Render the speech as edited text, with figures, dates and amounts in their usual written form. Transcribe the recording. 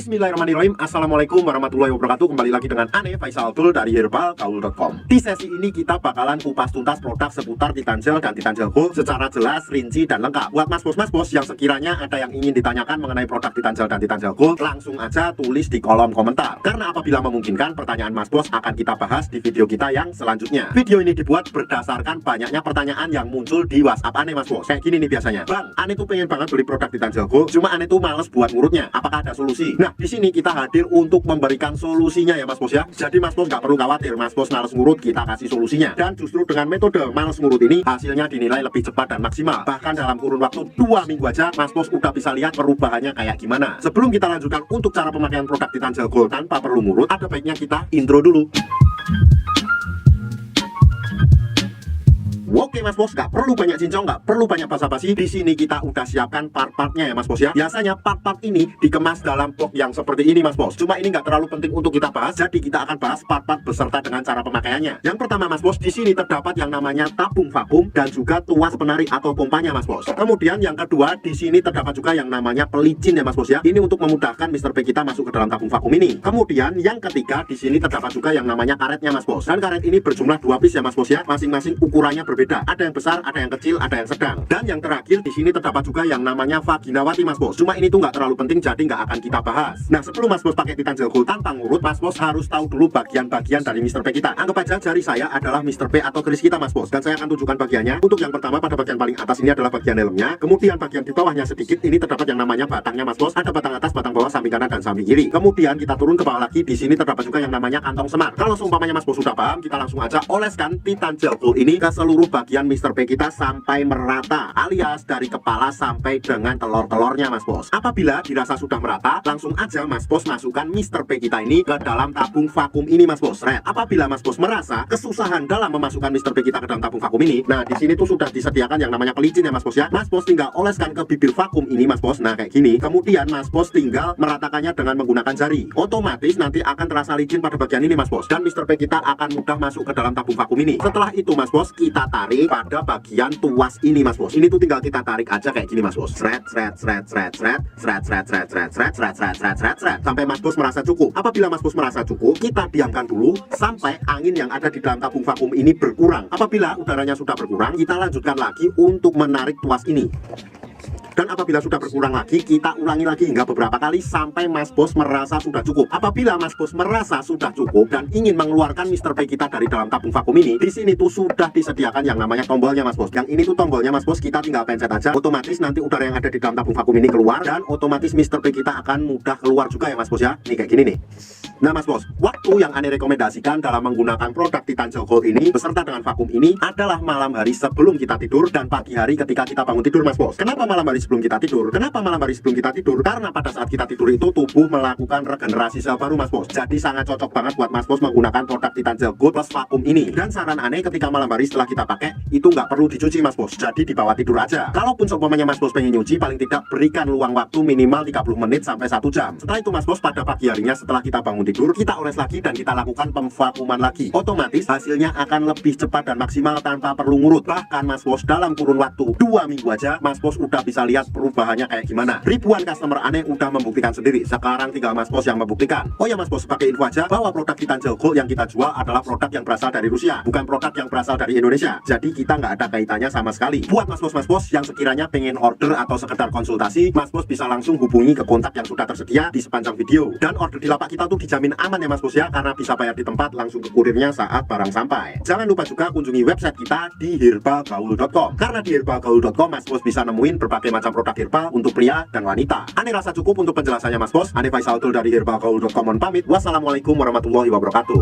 Bismillahirrahmanirrahim. Assalamualaikum warahmatullahi wabarakatuh. Kembali lagi dengan Ane Faisal Tul dari herbalgaul.com. Di sesi ini kita bakalan kupas tuntas produk seputar Titan Gel dan Titan Gel Gold secara jelas, rinci, dan lengkap. Buat mas bos yang sekiranya ada yang ingin ditanyakan mengenai produk Titan Gel dan Titan Gel Gold, langsung aja tulis di kolom komentar. Karena apabila memungkinkan, pertanyaan mas bos akan kita bahas di video kita yang selanjutnya. Video ini dibuat berdasarkan banyaknya pertanyaan yang muncul di WhatsApp Ane mas bos. Kayak gini nih biasanya. Bang, Ane tuh pengen banget beli produk Titan Gel Gold, cuma Ane tuh males buat ngurutnya. Apakah ada solusi? Nah, di sini kita hadir untuk memberikan solusinya ya mas bos ya. Jadi mas bos nggak perlu khawatir, mas bos males ngurut, kita kasih solusinya. Dan justru dengan metode males ngurut ini, hasilnya dinilai lebih cepat dan maksimal. Bahkan dalam kurun waktu 2 minggu aja, mas bos udah bisa lihat perubahannya kayak gimana. Sebelum kita lanjutkan untuk cara pemakaian produk Titan Gel Gold tanpa perlu ngurut, ada baiknya kita intro dulu. Oke mas bos, nggak perlu banyak cincong, nggak perlu banyak basa-basi. Di sini kita udah siapkan part-partnya ya mas bos ya. Biasanya part-part ini dikemas dalam box yang seperti ini mas bos. Cuma ini nggak terlalu penting untuk kita bahas, jadi kita akan bahas part-part beserta dengan cara pemakaiannya. Yang pertama mas bos, di sini terdapat yang namanya tabung vakum dan juga tuas penarik atau pompanya mas bos. Kemudian yang kedua, di sini terdapat juga yang namanya pelicin ya mas bos ya. Ini untuk memudahkan Mr. P kita masuk ke dalam tabung vakum ini. Kemudian yang ketiga, di sini terdapat juga yang namanya karetnya mas bos. Dan karet ini berjumlah 2 piece ya mas bos ya. Masing-masing ukurannya berbeda. Ada yang besar, ada yang kecil, ada yang sedang. Dan yang terakhir di sini terdapat juga yang namanya vaginawati mas bos. Cuma ini tuh nggak terlalu penting, jadi nggak akan kita bahas. Nah, sebelum mas bos pakai Titan Gel Gold tanpa ngurut, mas bos harus tahu dulu bagian-bagian dari Mr. P kita. Anggap aja jari saya adalah Mr. P atau keris kita mas bos. Dan saya akan tunjukkan bagiannya. Untuk yang pertama, pada bagian paling atas ini adalah bagian helmnya. Kemudian bagian di bawahnya sedikit ini terdapat yang namanya batangnya mas bos. Ada batang atas, batang bawah, samping kanan dan samping kiri. Kemudian kita turun ke bawah lagi. Di sini terdapat juga yang namanya kantong semar. Kalau seumpamanya mas bos sudah paham, kita langsung aja oleskan Titan Gel Gold ini ke seluruh bagian Mr. P kita sampai merata, alias dari kepala sampai dengan telur-telurnya mas bos. Apabila dirasa sudah merata, langsung aja mas bos masukkan Mr. P kita ini ke dalam tabung vakum ini mas bos. Apabila mas bos merasa kesusahan dalam memasukkan Mr. P kita ke dalam tabung vakum ini, nah di sini tuh sudah disediakan yang namanya pelicin ya mas bos ya. Mas bos tinggal oleskan ke bibir vakum ini mas bos. Nah kayak gini. Kemudian mas bos tinggal meratakannya dengan menggunakan jari. Otomatis nanti akan terasa licin pada bagian ini mas bos. Dan Mr. P kita akan mudah masuk ke dalam tabung vakum ini. Setelah itu mas bos, kita tarik pada bagian tuas ini mas bos. Ini tuh tinggal kita tarik aja kayak gini mas bos. Sret sampai mas bos merasa cukup. Apabila mas bos merasa cukup, kita diamkan dulu sampai angin yang ada di dalam tabung vakum ini berkurang. Apabila udaranya sudah berkurang, kita lanjutkan lagi untuk menarik tuas ini. Dan apabila sudah berkurang lagi, kita ulangi lagi hingga beberapa kali sampai mas bos merasa sudah cukup. Apabila mas bos merasa sudah cukup dan ingin mengeluarkan Mr. P kita dari dalam tabung vakum ini, di sini tuh sudah disediakan yang namanya tombolnya mas bos. Yang ini tuh tombolnya mas bos, kita tinggal pencet aja. Otomatis nanti udara yang ada di dalam tabung vakum ini keluar dan otomatis Mr. P kita akan mudah keluar juga ya mas bos ya. Nih kayak gini nih. Nah mas bos, waktu yang Ane rekomendasikan dalam menggunakan produk Titan Gel Gold ini beserta dengan vakum ini adalah malam hari sebelum kita tidur dan pagi hari ketika kita bangun tidur mas bos. Kenapa malam hari sebelum kita tidur? Kenapa malam hari sebelum kita tidur? Karena pada saat kita tidur itu tubuh melakukan regenerasi sel baru mas bos. Jadi sangat cocok banget buat mas bos menggunakan produk Titan Gel Gold plus vakum ini. Dan saran Ane ketika malam hari setelah kita pakai itu nggak perlu dicuci mas bos. Jadi dibawa tidur aja. Kalaupun seumpamanya mas bos pengen nyuci, paling tidak berikan luang waktu minimal 30 menit sampai 1 jam. Setelah itu mas bos, pada pagi harinya setelah kita bangun tidur, kita oles lagi dan kita lakukan pemvakuman lagi. Otomatis hasilnya akan lebih cepat dan maksimal tanpa perlu ngurut. Bahkan mas bos dalam kurun waktu 2 minggu aja, mas bos udah bisa lihat perubahannya kayak gimana. Ribuan customer Ane udah membuktikan sendiri. Sekarang tinggal mas bos yang membuktikan. Oh ya mas bos, pakai info aja bahwa produk Titan Gel Gold yang kita jual adalah produk yang berasal dari Rusia, bukan produk yang berasal dari Indonesia. Jadi kita nggak ada kaitannya sama sekali. Buat mas bos yang sekiranya pengen order atau sekedar konsultasi, mas bos bisa langsung hubungi ke kontak yang sudah tersedia di sepanjang video. Dan order di lapak kita tuh dijamin aman ya mas bos ya, karena bisa bayar di tempat langsung ke kurirnya saat barang sampai. Jangan lupa juga kunjungi website kita di herbalgaul.com. Karena di herbalgaul.com mas bos bisa nemuin berbagai macam produk herbal untuk pria dan wanita. Ane rasa cukup untuk penjelasannya mas bos. Ane Faisal Tul dari herbalgaul.com pamit. Wassalamualaikum warahmatullahi wabarakatuh.